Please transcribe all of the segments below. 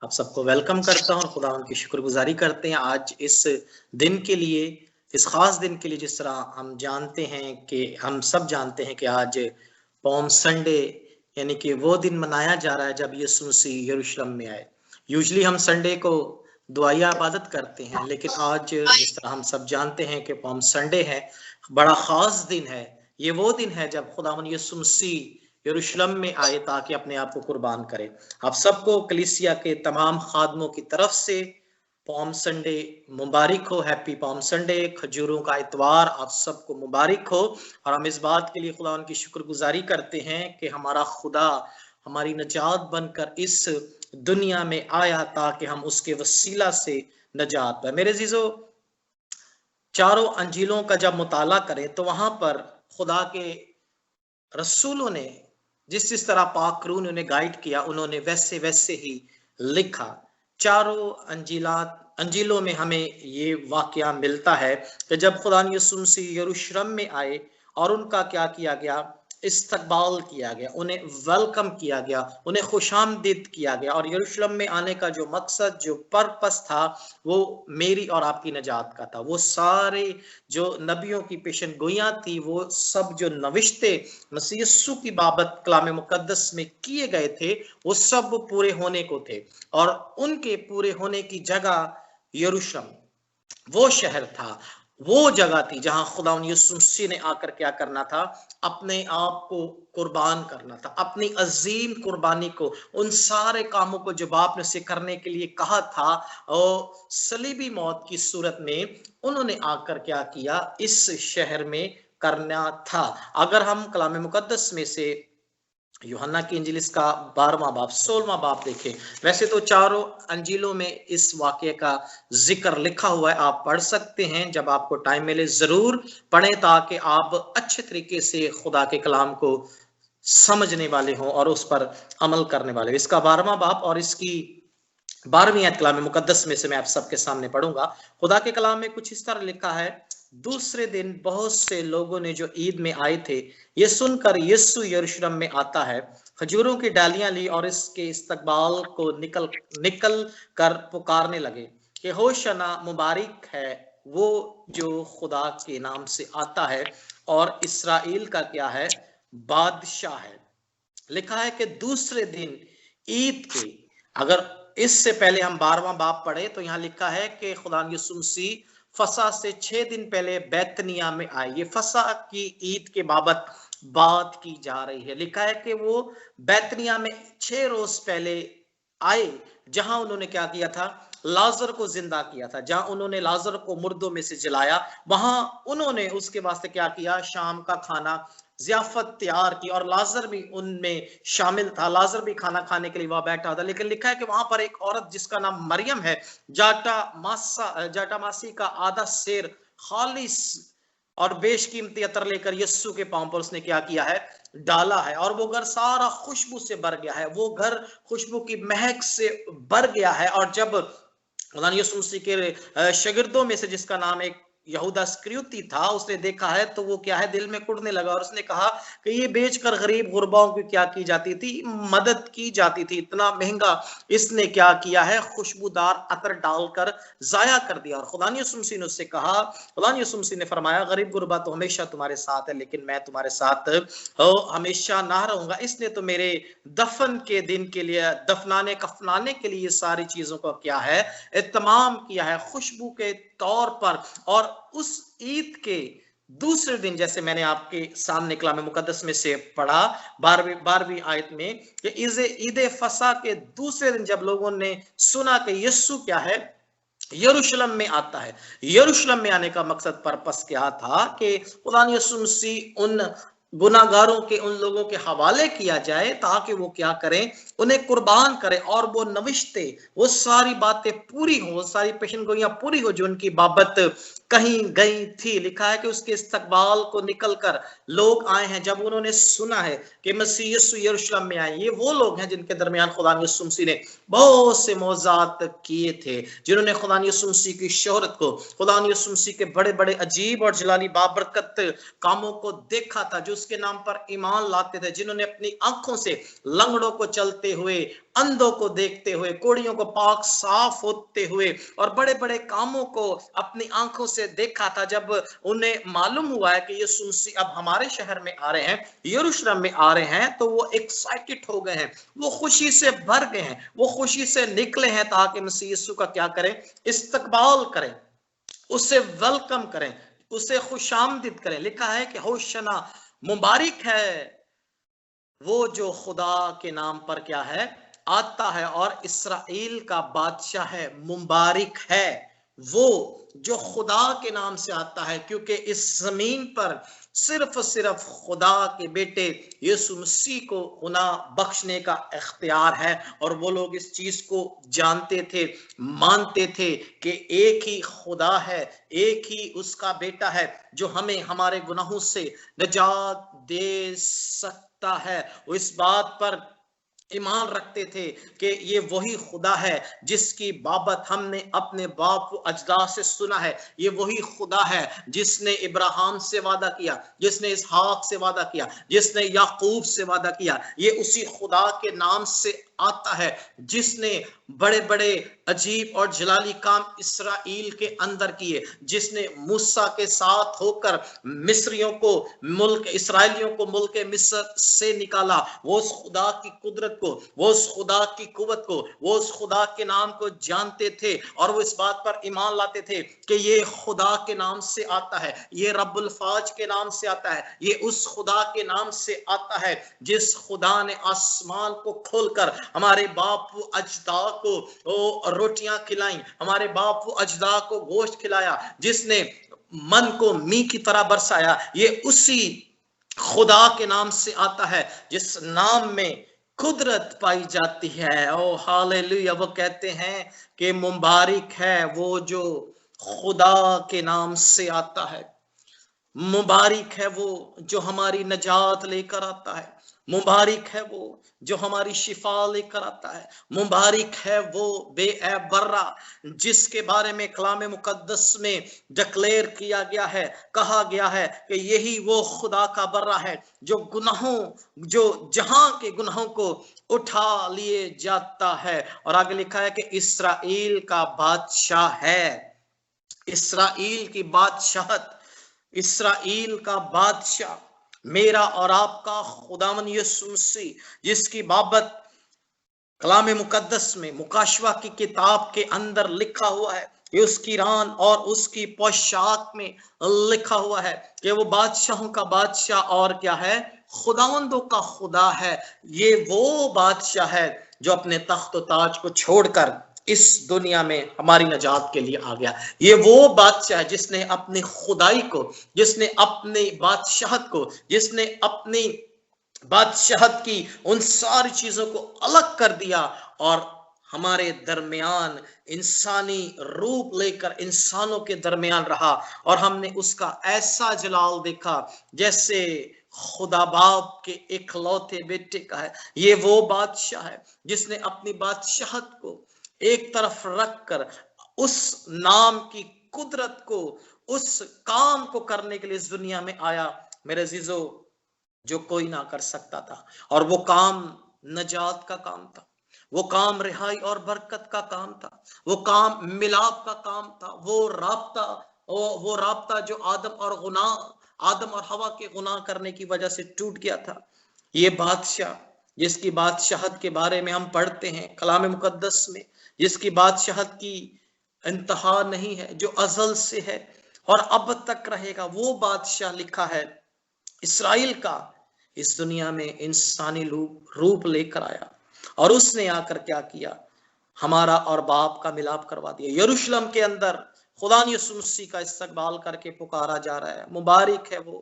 आप सबको वेलकम करता हूँ और खुदा उनकी शुक्रगुजारी करते हैं आज इस दिन के लिए, इस खास दिन के लिए। जिस तरह हम जानते हैं कि हम सब जानते हैं कि आज पॉम संडे यानी कि वो दिन मनाया जा रहा है जब यीशु मसीह यरूशलेम में आए। यूजुअली हम संडे को दुआया इबादत करते हैं, लेकिन आज जिस तरह हम सब जानते हैं कि पॉम संडे है, बड़ा खास दिन है। ये वो दिन है जब खुदावंद यीशु मसीह यरूशलेम में आए ताकि अपने आप को कुर्बान करे। आप सबको कलीसिया के तमाम खादमों की तरफ से पॉम संडे मुबारक हो। हैप्पी पॉम संडे, खजूरों का इतवार आप सबको मुबारक हो। और हम इस बात के लिए खुदा उनकी शुक्रगुजारी करते हैं कि हमारा खुदा हमारी नजात बनकर इस दुनिया में आया ताकि हम उसके वसीला से नजात पाए। मेरे जीजो, चारों अंजीलों का जब मुताला करें तो वहां पर खुदा के रसूलों ने जिस तरह पाक रू ने उन्हें गाइड किया, उन्होंने वैसे वैसे ही लिखा। चारों अंजीलों में हमें ये वाकया मिलता है कि जब खुदा यीशु मसीह यरूशलेम में आए और उनका क्या किया गया, इस्तकबाल किया गया, उन्हें वेलकम किया गया, उन्हें खुशामदीद किया गया। और यरूशलेम में आने का जो मकसद, जो पर्पस था, वो मेरी और आपकी नजात का था। वो सारे जो नबियों की पेशन गोइयां थी, वो सब जो नविश्ते मसीह यीशु की बाबत कलाम मुकद्दस में किए गए थे, वो सब पूरे होने को थे। और उनके पूरे होने की जगह यरूशलेम वो शहर था, वो जगह थी जहां खुदा यीशु मसीह ने आकर क्या करना था, अपने आप को कुर्बान करना था, अपनी अजीम कुर्बानी को, उन सारे कामों को जो बाप ने उसे करने के लिए कहा था, और सलीबी मौत की सूरत में उन्होंने आकर क्या किया, इस शहर में करना था। अगर हम कलाम मुकद्दस में से यूहन्ना की इंजील इसका 12वां बाब 16वां बाब देखें, वैसे तो चारों अंजीलों में इस वाक्य का जिक्र लिखा हुआ है, आप पढ़ सकते हैं जब आपको टाइम मिले, जरूर पढ़ें ताकि आप अच्छे तरीके से खुदा के कलाम को समझने वाले हों और उस पर अमल करने वाले। इसका 12वां बाब और इसकी 12वीं आयत कलाम मुकद्दस में से मैं आप सबके सामने पढ़ूंगा। खुदा के कलाम में कुछ इस तरह लिखा है, दूसरे दिन बहुत से लोगों ने जो ईद में आए थे, ये सुनकर यीशु यरूशलेम में आता है, खजूरों की डालियां ली और इसके इस्तकबाल को निकल निकल कर पुकारने लगे कि होशना, मुबारक है वो जो खुदा के नाम से आता है और इस्राएल का क्या है, बादशाह है। लिखा है कि दूसरे दिन ईद के, अगर इससे पहले हम 12वां बाब पढ़े तो यहां लिखा है कि खुदा यीशु मसीह फसा से 6 दिन पहले बैतनिया में आए। ये फसा की ईद के बाबत बात की जा रही है। लिखा है कि वो बैतनिया में 6 रोज पहले आए, जहां उन्होंने क्या किया था, लाजर को जिंदा किया था। जहां उन्होंने लाजर को मुर्दों में से जलाया, वहां उन्होंने उसके वास्ते क्या किया, शाम का खाना जियाफत तैयार की और लाजर भी उनमें शामिल था। लाजर भी खाना खाने के लिए वहां बैठा था। लेकिन लिखा है कि वहां पर एक औरत जिसका नाम मरियम है, जाटा मासी का आधा शेर खालिस और बेशकीमती अतर लेकर यस्सु के पांव पर उसने क्या किया है, डाला है। और वो घर सारा खुशबू से भर गया है, वो घर खुशबू की महक से भर गया है। और जब यीशु मसीह के शागिर्दों में से जिसका नाम एक यहूदा इस्करियोती था, उसने देखा है तो वो क्या है, दिल में कुड़ने लगा और उसने कहा कि ये बेचकर गरीब गुरबाओं की क्या की जाती थी, मदद की जाती थी। इतना महंगा इसने क्या किया है, खुशबूदार अतर डालकर जाया कर दिया। और खुदा यीशु मसीह ने उससे कहा, खुदा यीशु मसीह ने फरमाया, गरीब गुरबा तो हमेशा तुम्हारे साथ है, लेकिन मैं तुम्हारे साथ हमेशा ना रहूंगा। इसने तो मेरे दफन के दिन के लिए, दफनाने कफनाने के लिए सारी चीजों को क्या है, इत्माम किया है खुशबू के तौर पर। और उस ईद के दूसरे दिन, जैसे मैंने आपके सामने कलाम मुकद्दस में से पढ़ा 12वीं आयत में, कि ईद फसा के दूसरे दिन जब लोगों ने सुना कि यीशु क्या है, यरूशलेम में आता है। यरूशलेम में आने का मकसद, पर्पस क्या था कि खुदा यीशु मसीह उन गुनाहगारों के, उन लोगों के हवाले किया जाए ताकि वो क्या करें, उन्हें कुर्बान करें और वो नविश्ते, वो सारी बातें पूरी हो, सारी पेशन गोइयां पूरी हो जो उनकी बाबत कहीं गई थी। लिखा है कि उसके इस्तकबाल को निकलकर लोग आए हैं जब उन्होंने सुना है कि मसीह यीशु यरूशलेम में आए। ये वो लोग हैं जिनके दरमियान खुदा यीशु मसीह ने बहुत से मौजात किए थे, जिन्होंने खुदा यीशु मसीह की शोहरत को, खुदा यीशु मसीह के बड़े बड़े अजीब और जलाली बाबरकत कामों को देखा था, जो उसके नाम पर ईमान लाते थे, जिन्होंने अपनी आंखों से लंगड़ों को चलते हुए, अंधों को देखते हुए, कोढ़ियों को पाक साफ होते हुए और बड़े बड़े कामों को अपनी आंखों से देखा था। जब उन्हें मालूम हुआ है कि यीशु मसीह अब हमारे शहर में आ रहे हैं, यरूशलेम में आ रहे हैं, तो वो एक्साइटेड हो गए हैं, वो खुशी से भर गए हैं, वो खुशी से निकले हैं ताकि मसीह यीशु का क्या करें, इस्तकबाल करें, उसे वेलकम करें, उसे खुशामदीद करें। लिखा है कि होशना, मुबारक है वो जो खुदा के नाम पर क्या है, आता है और इस्राएल का बादशाह है। मुबारक है वो जो खुदा के नाम से आता है, क्योंकि इस जमीन पर सिर्फ खुदा के बेटे यीशु मसीह को गुनाह बख्शने का इख्तियार है। और वो लोग इस चीज को जानते थे, मानते थे कि एक ही खुदा है, एक ही उसका बेटा है जो हमें हमारे गुनाहों से निजात दे सकता है। वो इस बात पर ईमान रखते थे कि ये वही खुदा है जिसकी बाबत हमने अपने बाप व अजदाद से सुना है। ये वही खुदा है जिसने इब्राहिम से वादा किया, जिसने इसहाक से वादा किया, जिसने याकूब से वादा किया। ये उसी खुदा के नाम से आता है जिसने बड़े बड़े अजीब और जलाली काम इसराइल के अंदर किए, जिसने मूसा के साथ होकर मिस्रियों को, मुल्क इसराइलियों को मुल्क मिस्र से निकाला। वो उस खुदा की कुदरत को, वो उस खुदा की कुव्वत को, वो उस खुदा के नाम को जानते थे और वो इस बात पर ईमान लाते थे कि ये खुदा के नाम से आता है, ये रब्बुल फाज के नाम से आता है, ये उस खुदा के नाम से आता है जिस खुदा ने आसमान को खोलकर हमारे बाप अजदा को रोटियां खिलाई, हमारे बाप अजदा को गोश्त खिलाया, जिसने मन को मी की तरह बरसाया। ये उसी खुदा के नाम से आता है जिस नाम में कुदरत पाई जाती है। ओ हालेलुया। वो कहते हैं कि मुबारक है वो जो खुदा के नाम से आता है, मुबारक है वो जो हमारी नजात लेकर आता है, मुबारक है वो जो हमारी शिफा लेकर आता है, मुबारक है वो बेऐब बर्रा जिसके बारे में कलाम मुकद्दस में डिक्लेयर किया गया है, कहा गया है कि यही वो खुदा का बर्रा है जो गुनाहों, जो जहां के गुनाहों को उठा लिए जाता है। और आगे लिखा है कि इस्राएल का बादशाह है, इस्राएल की बादशाहत, इस्राएल का बादशाह मेरा और आपका खुदावन यीशु मसीह, जिसकी बाबत कलाम मुकद्दस में मुकाशवा की किताब के अंदर लिखा हुआ है कि उसकी रान और उसकी पोशाक में लिखा हुआ है कि वो बादशाहों का बादशाह और क्या है, खुदावंदों का खुदा है। ये वो बादशाह है जो अपने तख्त ताज को छोड़कर इस दुनिया में हमारी नजात के लिए आ गया। ये वो बादशाह है जिसने अपनी खुदाई को, जिसने अपनी बादशाहत को, जिसने अपनी बादशाहत की उन सारी चीजों को अलग कर दिया और हमारे दरमियान इंसानी रूप लेकर इंसानों के दरमियान रहा। और हमने उसका ऐसा जलाल देखा जैसे खुदा बाप के इकलौते बेटे का है। ये वो बादशाह है जिसने अपनी बादशाहत को एक तरफ रखकर उस नाम की कुदरत को, उस काम को करने के लिए इस दुनिया में आया मेरे अजीजों, जो कोई ना कर सकता था। और वो काम नजात का काम था, वो काम रिहाई और बरकत का काम था, वो काम मिलाप का काम था, वो राब्ता जो आदम और हवा के गुनाह करने की वजह से टूट गया था। ये बादशाह जिसकी बादशाहत के बारे में हम पढ़ते हैं कलाम मुकद्दस में, जिसकी बादशाहत की इंतहा नहीं है, जो अजल से है और अब तक रहेगा, वो बादशाह लिखा है इस्राएल का इस दुनिया में इंसानी रूप लेकर आया। और उसने आकर क्या किया, हमारा और बाप का मिलाप करवा दिया। यरूशलेम के अंदर खुदा यीशु मसीह का इस्तकबाल करके पुकारा जा रहा है, मुबारक है वो,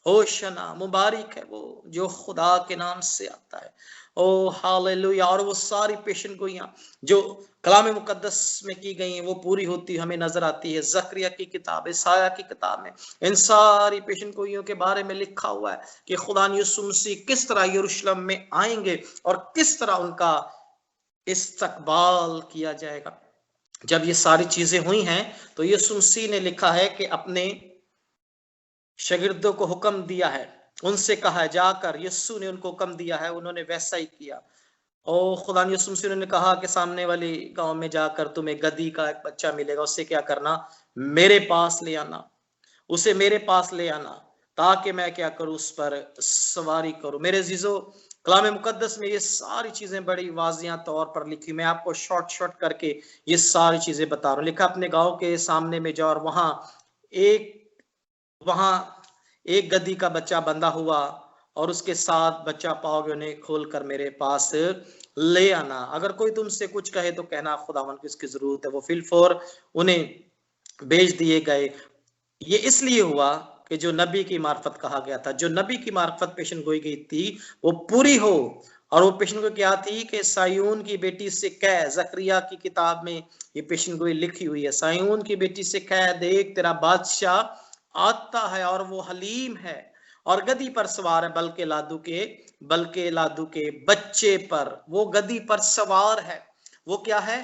होशना, मुबारक है वो जो खुदा के नाम से आता है। ओ हालेलुया। और वो सारी पेशन गोइयां जो कलाम मुकद्दस में की गई हैं वो पूरी होती हमें नजर आती है। जकरिया की किताब, ईसाया की किताब में इन सारी पेशन गोइयों के बारे में लिखा हुआ है कि खुदा यीशु मसीह किस तरह यरूशलेम में आएंगे और किस तरह उनका इस्तकबाल किया जाएगा। जब ये सारी चीजें हुई हैं तो यीशु मसीह ने लिखा है कि अपने शागिर्दों को हुक्म दिया है उनसे कहा है जाकर, यीशु ने उनको हुक्म दिया है, उन्होंने वैसा ही किया। और खुदा यीशु मसीह ने कहा कि सामने वाली गांव में जाकर तुम्हें गधी का एक बच्चा मिलेगा, उससे क्या करना, मेरे पास ले आना, उसे मेरे पास ले आना, ताकि मैं क्या करूं, उस पर सवारी करूं। मेरे अजीजों, कलाम मुकद्दस में ये सारी चीजें बड़ी वाजिया तौर पर लिखी, मैं आपको शॉर्ट करके ये सारी चीजें बता रहा हूं। लिखा, अपने गांव के सामने में जाओ और वहां एक गधी का बच्चा बंधा हुआ और उसके साथ बच्चा पाओगे, उन्हें खोलकर मेरे पास ले आना। अगर कोई तुमसे कुछ कहे तो कहना खुदावन को इसकी जरूरत है, वो फिलफौर उन्हें भेज दिए गए। ये इसलिए हुआ कि जो नबी की मार्फत कहा गया था, जो नबी की मार्फत पेशन गोई गई थी, वो पूरी हो। और वो पेशन गोई क्या थी कि सायून की बेटी से कह, जकरिया की किताब में ये पेशन गोई लिखी हुई है, सायून की बेटी से कह, देख तेरा बादशाह आता है और वो हलीम है और गधी पर सवार है, बल्कि लादू के बच्चे पर। वो गधी पर सवार है, वो क्या है,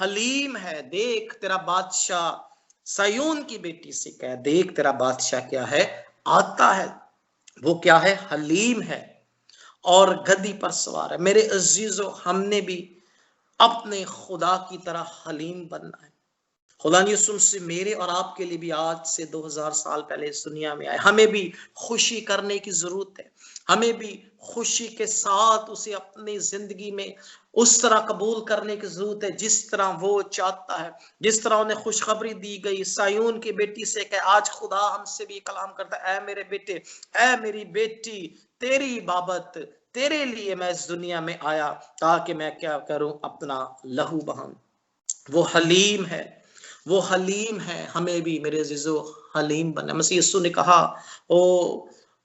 हलीम है। देख तेरा बादशाह, सयून की बेटी से कह, देख तेरा बादशाह क्या है, आता है, वो क्या है, हलीम है और गधी पर सवार है। मेरे अजीजों, हमने भी अपने खुदा की तरह हलीम बनना है। खुदा यीशु से मेरे और आपके लिए भी आज से 2000 साल पहले इस दुनिया में आए। हमें भी खुशी करने की जरूरत है, हमें भी खुशी के साथ उसे अपनी जिंदगी में उस तरह कबूल करने की जरूरत है जिस तरह वो चाहता है, जिस तरह उन्हें खुशखबरी दी गई सायून की बेटी से कि आज खुदा हमसे भी कलाम करता है, ऐ मेरे बेटे, ऐ मेरी बेटी, तेरी बाबत, तेरे लिए मैं इस दुनिया में आया ताकि मैं क्या करूं, अपना लहू बहाऊं। वो हलीम है, वो हलीम है। हमें भी मेरे अजीजों हलीम बनना। मसीह यीशु ने कहा,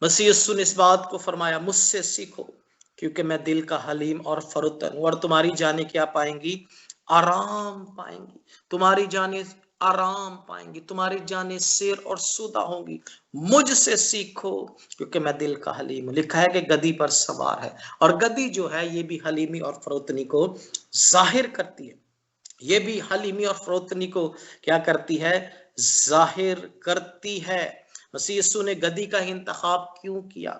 मसीह यीशु ने इस बात को फरमाया, मुझसे सीखो क्योंकि मैं दिल का हलीम और फरुतन हूं, और तुम्हारी जाने क्या पाएंगी, आराम पाएंगी। तुम्हारी जाने आराम पाएंगी, तुम्हारी जाने शेर और सुदा होंगी। मुझसे सीखो क्योंकि मैं दिल का हलीम हूं। लिखा है कि गधी पर सवार है, और गधी जो है ये भी हलीमी और फरोतनी को जाहिर करती है। ये भी हलीमी और फरोतनी को क्या करती है, जाहिर करती है। मसीह यीशु ने गधी का इंतखाब क्यों किया,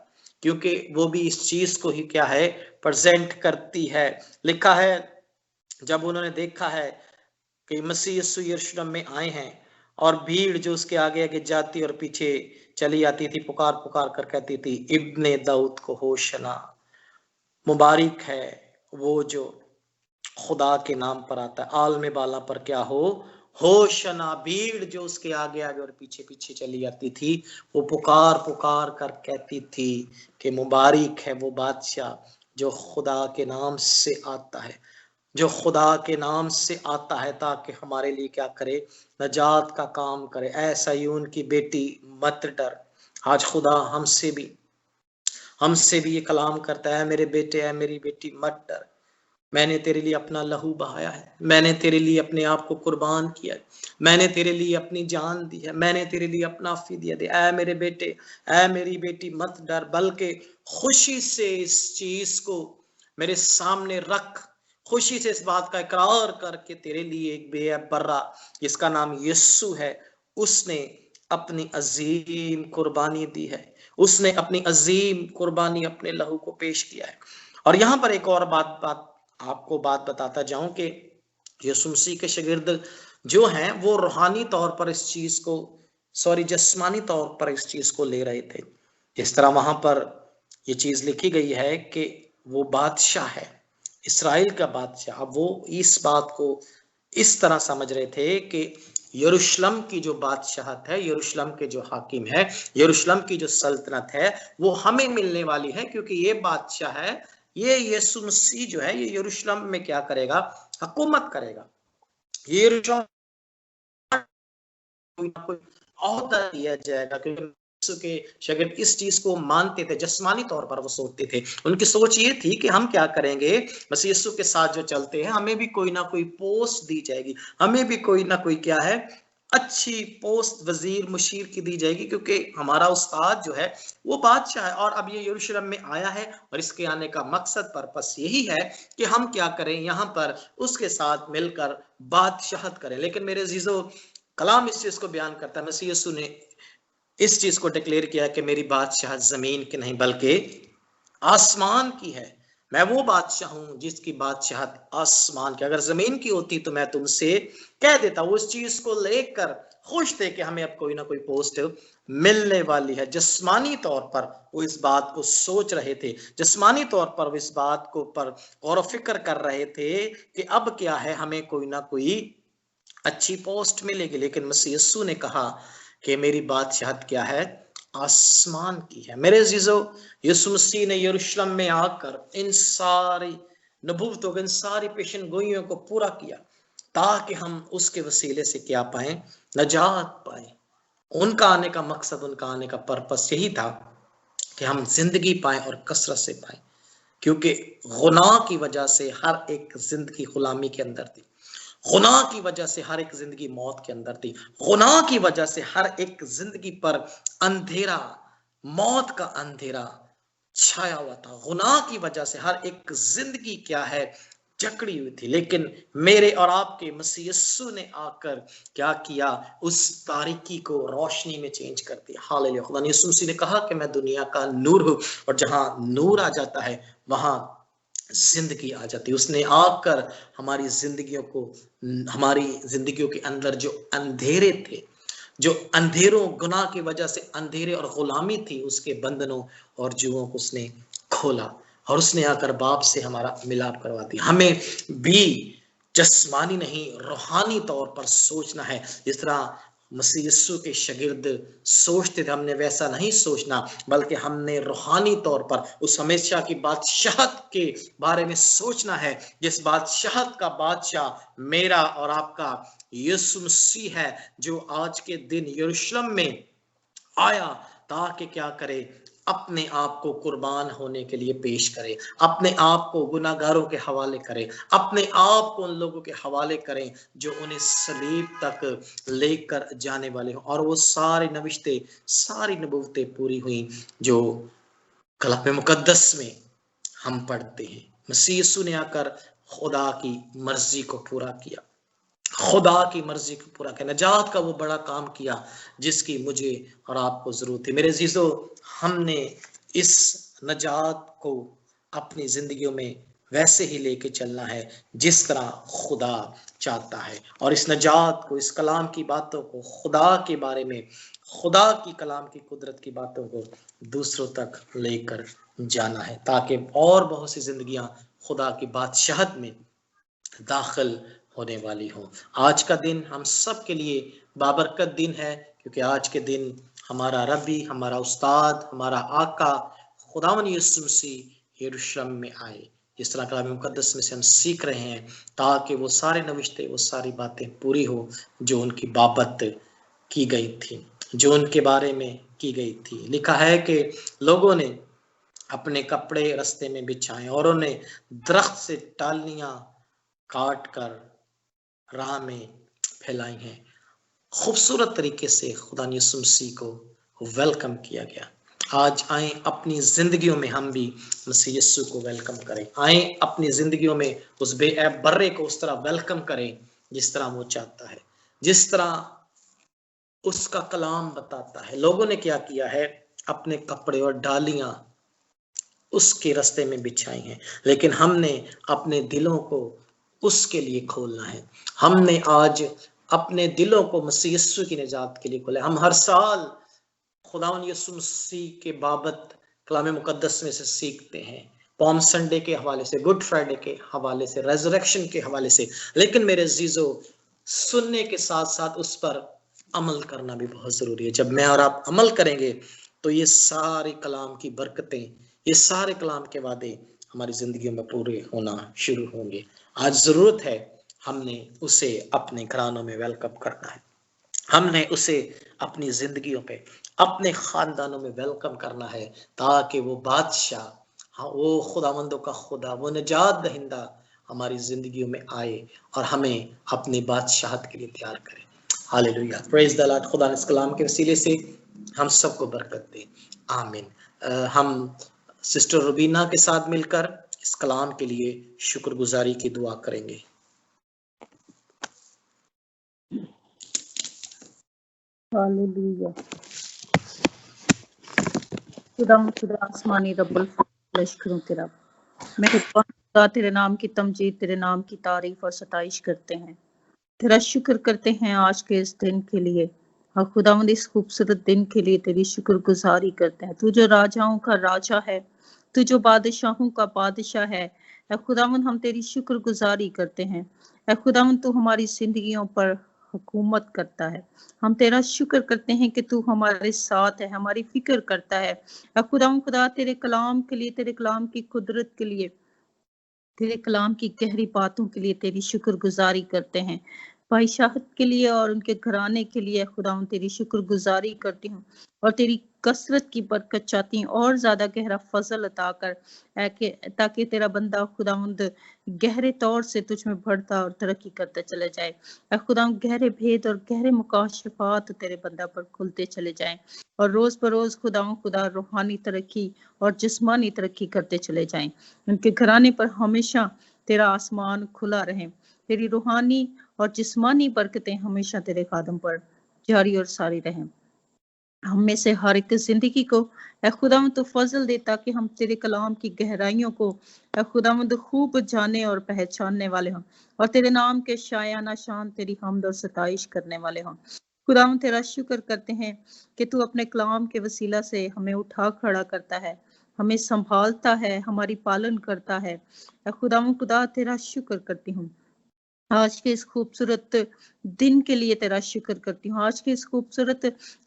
क्योंकि वो भी इस चीज को ही क्या है, प्रेजेंट करती है। लिखा है, जब उन्होंने देखा है कि मसीह यीशु यरूशलेम में आए हैं और भीड़ जो उसके आगे आगे जाती और पीछे चली आती थी, पुकार पुकार कर कहती थी, इब्ने दाऊद को होशना, मुबारक है वो जो खुदा के नाम पर आता है, आलम बाला पर क्या हो, होशना। भीड़ जो उसके आगे आगे और पीछे पीछे चली आती थी, वो पुकार पुकार कर कहती थी कि मुबारक है वो बादशाह जो खुदा के नाम से आता है, जो खुदा के नाम से आता है ताकि हमारे लिए क्या करे, नजात का काम करे। ऐसा ही उनकी बेटी मत डर। आज खुदा हमसे भी ये कलाम करता है, मेरे बेटे है, मेरी बेटी मत डर, मैंने तेरे लिए अपना लहू बहाया है, मैंने तेरे लिए अपने आप को कुर्बान किया है, मैंने तेरे लिए अपनी जान दी है, मैंने तेरे लिए अपना फिदिया दिया। ऐ मेरे बेटे, ऐ मेरी बेटी मत डर, बल्कि खुशी से इस चीज को मेरे सामने रख, खुशी से इस बात का इकरार करके तेरे लिए एक बेअब बर्रा जिसका नाम यीशु है, उसने अपनी अजीम कुर्बानी दी है, उसने अपनी अजीम कुर्बानी, अपने लहू को पेश किया है। और यहाँ पर एक और आपको बात बताता जाऊं कि यीशु मसीह के शागिर्द जो हैं वो रूहानी तौर पर इस चीज को, जिस्मानी तौर पर इस चीज को ले रहे थे। इस तरह वहां पर ये चीज लिखी गई है कि वो बादशाह है, इस्राएल का बादशाह। अब वो इस बात को इस तरह समझ रहे थे कि यरूशलेम की जो बादशाहत है, यरूशलेम के जो हाकिम है, यरूशलेम की जो सल्तनत है, वो हमें मिलने वाली है, क्योंकि ये बादशाह है, ये यीशु मसीह जो है, ये यरूशलेम में क्या करेगा, हुकूमत करेगा। ये यरूशलेम कोई ओहदा दिया जाएगा, क्योंकि यीशु के शागिर्द इस चीज को मानते थे, जिस्मानी तौर पर वो सोचते थे। उनकी सोच ये थी कि हम क्या करेंगे, मसीह यीशु के साथ जो चलते हैं, हमें भी कोई ना कोई पोस्ट दी जाएगी, हमें भी कोई ना कोई क्या है, अच्छी पोस्ट वजीर मुशीर की दी जाएगी, क्योंकि हमारा उस्ताद जो है वो बादशाह है। और अब ये यरूशलेम में आया है और इसके आने का मकसद, पर्पस यही है कि हम क्या करें, यहाँ पर उसके साथ मिलकर बादशाहत करें। लेकिन मेरे अजीजों, कलाम इस चीज को बयान करता है, मसीह यीशु ने इस चीज को डिक्लेयर किया कि मेरी बादशाह जमीन की नहीं बल्कि आसमान की है। मैं वो बादशाह हूं जिसकी बादशाहत आसमान की। अगर जमीन की होती तो मैं तुमसे कह देता। वो उस चीज को लेकर खुश थे कि हमें अब कोई ना कोई पोस्ट मिलने वाली है। जिस्मानी तौर पर वो इस बात को सोच रहे थे, जिस्मानी तौर पर वो इस बात को पर गौर फिक्र कर रहे थे कि अब क्या है, हमें कोई ना कोई अच्छी पोस्ट मिलेगी। लेकिन मसीह यीशु ने कहा कि मेरी बादशाहत क्या है, आसमान की है। मेरे अजीजों, यीशु मसीह ने यरूशलेम में आकर इन सारी नबूवतों, इन सारी पेशन गोइयों को पूरा किया ताकि हम उसके वसीले से क्या पाए, नजात पाए। उनका आने का मकसद, उनका आने का पर्पस यही था कि हम जिंदगी पाए और कसरत से पाए। क्योंकि गुनाह की वजह से हर एक जिंदगी गुलामी के अंदर थी, गुनाह की वजह से हर एक जिंदगी मौत के अंदर थी, गुनाह की वजह से हर एक जिंदगी पर अंधेरा, मौत का अंधेरा छाया हुआ था। गुनाह की वजह से हर एक जिंदगी क्या है, जकड़ी हुई थी। लेकिन मेरे और आपके मसीह यीशु ने आकर क्या किया, उस तारीकी को रोशनी में चेंज कर दिया। हालेलुया। खुदा यीशु मसीह ने कहा कि मैं दुनिया का नूर हूं, और जहां नूर आ जाता है वहां जिंदगी आ जाती है। उसने आकर हमारी जिंदगियों को, हमारी जिंदगियों के अंदर जो अंधेरे थे, जो अंधेरों, गुनाह की वजह से अंधेरे और गुलामी थी, उसके बंधनों और जुओं को उसने खोला, और उसने आकर बाप से हमारा मिलाप करवा दिया। हमें भी जस्मानी नहीं, रूहानी तौर पर सोचना है। जिस तरह मसीह यीशु के शागिर्द सोचते थे, हमने वैसा नहीं सोचना, बल्कि हमने रूहानी तौर पर उस हमेशा की बादशाहत के बारे में सोचना है, जिस बादशाहत का बादशाह मेरा और आपका यीशु मसीह है, जो आज के दिन यरूशलेम में आया ताकि क्या करे, अपने आप को कुर्बान होने के लिए पेश करे, अपने आप को गुनाहगारों के हवाले करे, अपने आप को उन लोगों के हवाले करें जो उन्हें सलीब तक लेकर जाने वाले हों। और वो सारी नविश्तें, सारी नबूवतें पूरी हुई जो कलाम मुकद्दस में हम पढ़ते हैं। मसीह यीशु ने आकर खुदा की मर्जी को पूरा किया, खुदा की मर्जी को पूरा किया, नजात का वो बड़ा काम किया जिसकी मुझे और आपको जरूरत है। मेरे अजीजों, हमने इस नजात को अपनी जिंदगियों में वैसे ही लेके चलना है जिस तरह खुदा चाहता है, और इस नजात को, इस कलाम की बातों को, खुदा के बारे में, खुदा की कलाम की कुदरत की बातों को दूसरों तक लेकर जाना है, ताकि और बहुत सी जिंदगियां खुदा की बादशाहत में दाखिल होने वाली हो। आज का दिन हम सब के लिए बाबरकत दिन है, क्योंकि आज के दिन हमारा रब्बी, हमारा उस्ताद, हमारा आका खुदावन यीशु मसीह यरूशलेम में आए। जिस तरह कलाम मुकद्दस में से हम सीख रहे हैं, ताकि वो सारे नविश्ते, वो सारी बातें पूरी हो जो उनकी बाबत की गई थी, जो उनके बारे में की गई थी। लिखा है कि लोगों ने अपने कपड़े रास्ते में बिछाए और उन्हें दरख्त से टालियां काट कर राह में फैलाई हैं। खूबसूरत तरीके से खुदा यीशु मसीह को वेलकम किया गया। आज आए अपनी जिंदगियों में हम भी मसीह यीशु को वेलकम करें। आए अपनी जिंदगियों में उस बेऐब बर्रे को उस तरह वेलकम करें जिस तरह वो चाहता है, जिस तरह उसका कलाम बताता है। लोगों ने क्या किया है, अपने कपड़े और डालियां उसके रास्ते में बिछाई हैं, लेकिन हमने अपने दिलों को उसके लिए खोलना है। हमने आज अपने दिलों को मसीह यीशु की निजात के लिए खोला। हम हर साल खुदावन यीशु मसीह के बाबत कलाम मुकद्दस में से सीखते हैं, पॉम संडे के हवाले से, गुड फ्राइडे के हवाले से, रेजरेक्शन के हवाले से। लेकिन मेरे अजीजों, सुनने के साथ साथ उस पर अमल करना भी बहुत जरूरी है। जब मैं और आप अमल करेंगे तो ये सारे कलाम की बरकतें, ये सारे कलाम के वादे हमारी जिंदगियों में पूरे होना शुरू होंगे। आज जरूरत है हमने उसे अपने घरानों में वेलकम करना है, हमने उसे अपनी जिंदगियों पे, अपने खानदानों में वेलकम करना है, ताकि वो बादशाह, हाँ, वो खुदावंदों का खुदा, वो निजात दहिंदा हमारी जिंदगियों में आए और हमें अपनी बादशाहत के लिए तैयार करे। Hallelujah, praise the Lord. खुदा इस कलाम के वसीले से हम सबको बरकत दे, आमीन। हम सिस्टर रुबीना के साथ मिलकर इस कलाम के लिए शुक्रगुजारी की दुआ करेंगे। हालेलुया। खुदा आसमानी रब्बुल लश्करों के रब, मेहरबान खुदा, तेरे नाम की तमजीद, तेरे नाम की तारीफ और सताइश करते हैं। तेरा शुक्र करते हैं आज के इस दिन के लिए, और खुदावंद इस खूबसूरत दिन के लिए तेरी शुक्रगुजारी करते हैं। तू जो राजाओं का राजा है, तू जो बादशाहों का बादशाह है, ऐ खुदावंद हम तेरी शुक्रगुजारी करते हैं। ऐ खुदावंद तू हमारी जिंदगियों पर हुकूमत करता है। हम तेरा शुक्र करते हैं कि तू हमारे साथ है, हमारी फिक्र करता है। ऐ खुदा तेरे कलाम के लिए, तेरे कलाम की कुदरत के लिए, तेरे कलाम की गहरी बातों के लिए तेरी शुक्रगुजारी करते हैं। भाई शाहद के लिए और उनके घराने के लिए खुदावंद तेरी शुक्रगुजारी करती हूँ और तेरी कसरत की बरकत चाहती हूँ और ज्यादा गहरा फजल अता कर, ताकि तेरा बंदा खुदावंद गहरे तौर से तुझ में बढ़ता और तरक्की करता चले जाए। खुदावंद गहरे भेद और गहरे मुकाशफात तेरे बंदा पर खुलते चले जाएं और रोज बरोज खुदा रूहानी तरक्की और जिस्मानी तरक्की करते चले जाएं। उनके घराने पर हमेशा तेरा आसमान खुला रहे, तेरी रूहानी और जिस्मानी बरकतें हमेशा तेरे कदम पर जारी और सारी रहें। हम में से हर एक जिंदगी को ऐ खुदावंद तो फजल दे, ताकि हम तेरे कलाम की गहराइयों को ऐ खुदावंद खूब जाने और पहचानने वाले हों और तेरे नाम के शायाना शान तेरी हमद और सताइश करने वाले हों। खुदावंद तेरा शुक्र करते हैं कि तू अपने कलाम के वसीला से हमें उठा खड़ा करता है, हमें संभालता है, हमारी पालन करता है। खुदा तेरा शुक्र करती हूँ आज के इस खूबसूरत दिन के लिए, तेरा शुक्र करती हूँ आज के इस खूबसूरत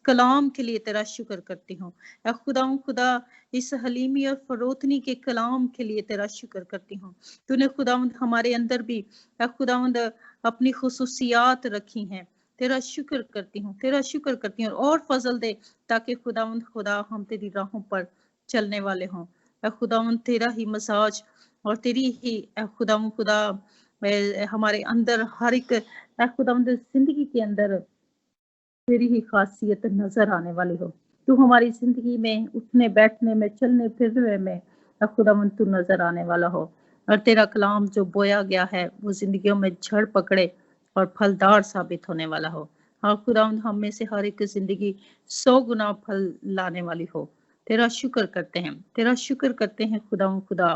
कलाम के लिए, तेरा शुक्र करती हूँ। खुदा इस हलीमी और फरोतनी के कलाम के लिए तेरा शुक्र करती हूँ। तूने खुदावंद हमारे अंदर भी खुदावंद अपनी खुसूसियात रखी हैं, तेरा शुक्र करती हूँ, तेरा शुक्र करती हूँ और फजल दे, ताकि खुदा हम तेरी राहों पर चलने वाले हों। खुदावंद तेरा ही मसाज और तेरी ही खुदा हमारे अंदर हर एक खुदावंद जिंदगी के अंदर तेरी ही खासियत नजर आने वाली हो। तू हमारी जिंदगी में उठने बैठने में चलने फिरने में खुदावंद तू नजर आने वाला हो और तेरा कलाम जो बोया गया है वो जिंदगियों में झड़ पकड़े और फलदार साबित होने वाला हो। हाँ खुदावंद हम में से हर एक जिंदगी 100 गुना फल लाने वाली हो। तेरा शुक्र करते हैं, तेरा शुक्र करते हैं खुदा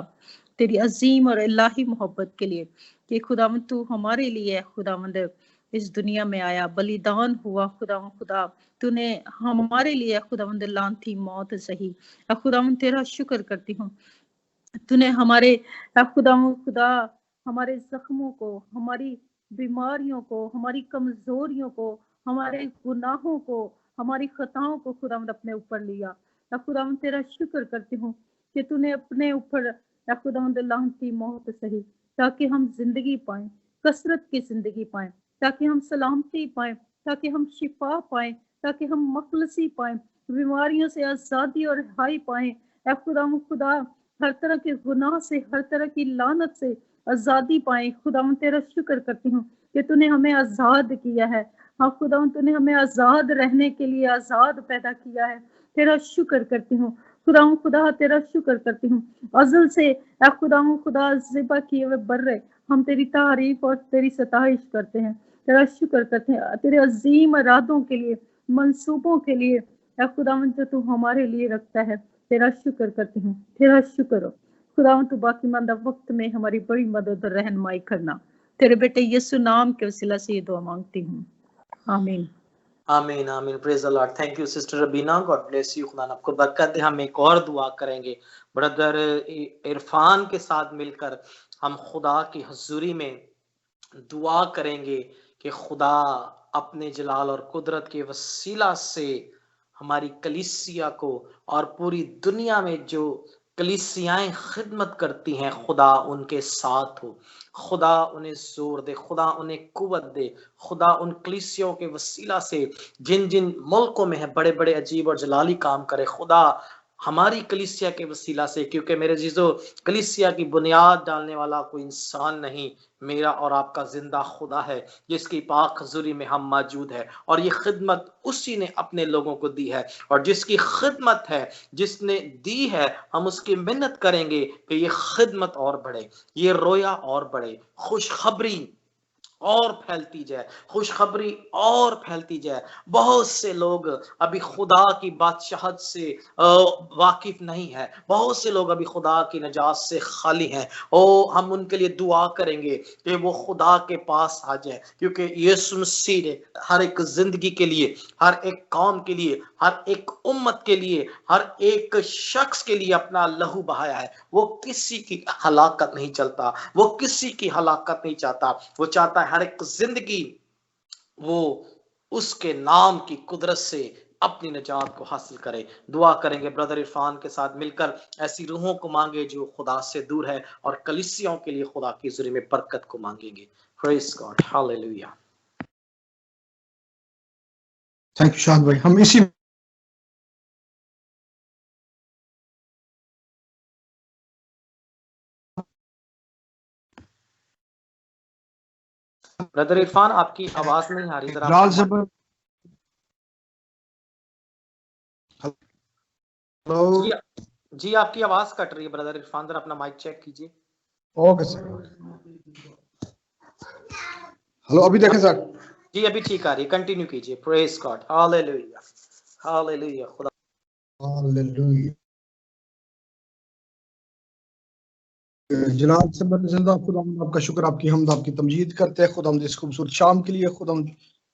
तेरी अजीम और इलाही मोहब्बत के लिए कि खुदावंद तू हमारे लिए खुदावंद इस दुनिया में आया, बलिदान हुआ। खुदा तूने हमारे लिए खुदावंद लानती मौत सही। खुदावंद तेरा शुक्र करती हूँ, तूने हमारे खुदा हमारे जख्मों को, हमारी बीमारियों को, हमारी कमजोरियों को, हमारे गुनाहों को, हमारी खताओं को खुदावंद अपने ऊपर लिया। खुदावंद तेरा शुक्र करती हूँ कि तूने अपने ऊपर खुदावंद लानती मौत सही, ताकि हम जिंदगी पाए, कसरत की जिंदगी पाए, ताकि हम सलामती पाए, ताकि हम शिफा पाए, ताकि हम मखलसी पाए, बीमारियों से आजादी और रिहाई पाए। खुदा हर तरह के गुनाह से, हर तरह की लानत से आजादी पाए। खुदा तेरा शुक्र करती हूँ कि तूने हमें आजाद किया है। हाँ खुदा तूने हमें आजाद रहने के लिए आजाद पैदा किया है। तेरा शुक्र करती हूँ खुदा तेरा शुक्र करती हूँ। अजल से खुदा ज़िबा किए हुए बर्रे हम तेरी तारीफ और तेरी सताइश करते हैं, तेरा शुक्र करते हैं तेरे अजीम इरादों के लिए, मंसूबों के लिए खुदावंद जो तू हमारे लिए रखता है। तेरा शुक्र करती हूँ, तेरा शुक्र हो खुदावंद, तू बाकी मंदा वक्त में हमारी बड़ी मदद और रहनुमाई करना। तेरे बेटे यीशु नाम के वसीला से ये दुआ मांगती हूँ, आमीन आमीन आमीन। Praise the Lord. Thank you sister Rabina, God bless you, खुदा आपको बरकत दे। हम एक और दुआ करेंगे ब्रदर इरफान के साथ मिलकर। हम खुदा की हजूरी में दुआ करेंगे कि खुदा अपने जलाल और कुदरत के वसीला से हमारी कलीसिया को और पूरी दुनिया में जो कलीसियाएं खिदमत करती हैं, खुदा उनके साथ हो, खुदा उन्हें जोर दे, खुदा उन्हें कुव्वत दे। खुदा उन कलीसियों के वसीला से जिन जिन मुल्कों में है बड़े बड़े अजीब और जलाली काम करे, खुदा हमारी कलीसिया के वसीला से, क्योंकि मेरे जीजो कलीसिया की बुनियाद डालने वाला कोई इंसान नहीं, मेरा और आपका जिंदा खुदा है जिसकी पाक हजूरी में हम मौजूद है। और ये खिदमत उसी ने अपने लोगों को दी है, और जिसकी खिदमत है, जिसने दी है, हम उसकी मिन्नत करेंगे कि ये खिदमत और बढ़े, ये रोया और बढ़े, खुशखबरी और फैलती जाए, खुशखबरी और फैलती जाए। बहुत से लोग अभी खुदा की बादशाहत से वाकिफ नहीं है, बहुत से लोग अभी खुदा की नजात से खाली हैं। ओ हम उनके लिए दुआ करेंगे कि वो खुदा के पास आ जाए, क्योंकि यीशु मसीह ने हर एक जिंदगी के लिए, हर एक कौम के लिए, हर एक उम्मत के लिए, हर एक शख्स के लिए अपना लहू बहाया है। वो किसी की हलाकत नहीं चलता, वो किसी की हलाकत नहीं चाहता। वो चाहता है हर एक जिंदगी वो उसके नाम की कुदरत से अपनी निजात को हासिल करे। दुआ करेंगे ब्रदर इरफान के साथ मिलकर, ऐसी रूहों को मांगे जो खुदा से दूर है, और कलीसियों के लिए खुदा की ज़रिए में बरकत को मांगेंगे। Praise God, hallelujah. Thank you शाद भाई। हम इसी ब्रदर इरफान आपकी आवाज नहीं आ रही, जरा लाल जबर। हेलो जी, जी आपकी आवाज कट रही है ब्रदर इरफान, जरा अपना माइक चेक कीजिए। Okay sir. हेलो अभी देखें सर। जी अभी ठीक आ रही है, कंटिन्यू कीजिए। Praise God, hallelujah, hallelujah. खुदा हालेलुया। जनाब सबर जिंदा खुदा आपका शुक्र, आपकी हमद, आपकी तमजीद करते हैं खुदा इस खूबसूरत शाम के लिए, खुदा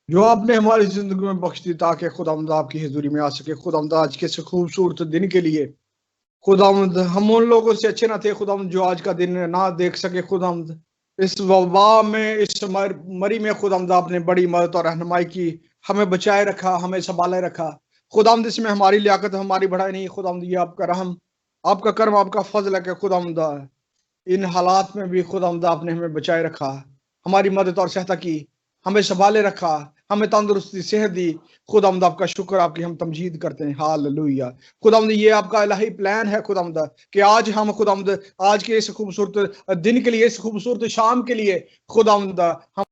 जो आपने हमारी जिंदगी में बख्श दी ताकि खुदा आपकी हजूरी में आ सके। खुदा आज के इस खूबसूरत दिन के लिए खुदा हम उन लोगों से अच्छे ना थे खुदा जो आज का दिन ना देख सके। खुदा इस वबा में, इस मरी में खुदा आपने बड़ी मदद और रहनुमाई की, हमें बचाए रखा, हमें संभाले रखा। खुदा इसमें हमारी लियाकत, हमारी बढ़ाई नहीं खुदा, ये आपका रहम, आपका कर्म, आपका फजल है कि खुदा इन हालात में भी खुदा आपने हमें बचाए रखा, हमारी मदद और सहायता की, हमें संभाले रखा, हमें तंदुरुस्ती सेहत दी। खुदा आपका शुक्र, आपकी हम तमजीद करते हैं। हालेलुया। खुदा ये आपका इलाही प्लान है खुदा कि आज हम खुदा आज के इस खूबसूरत दिन के लिए, इस खूबसूरत शाम के लिए खुदा हम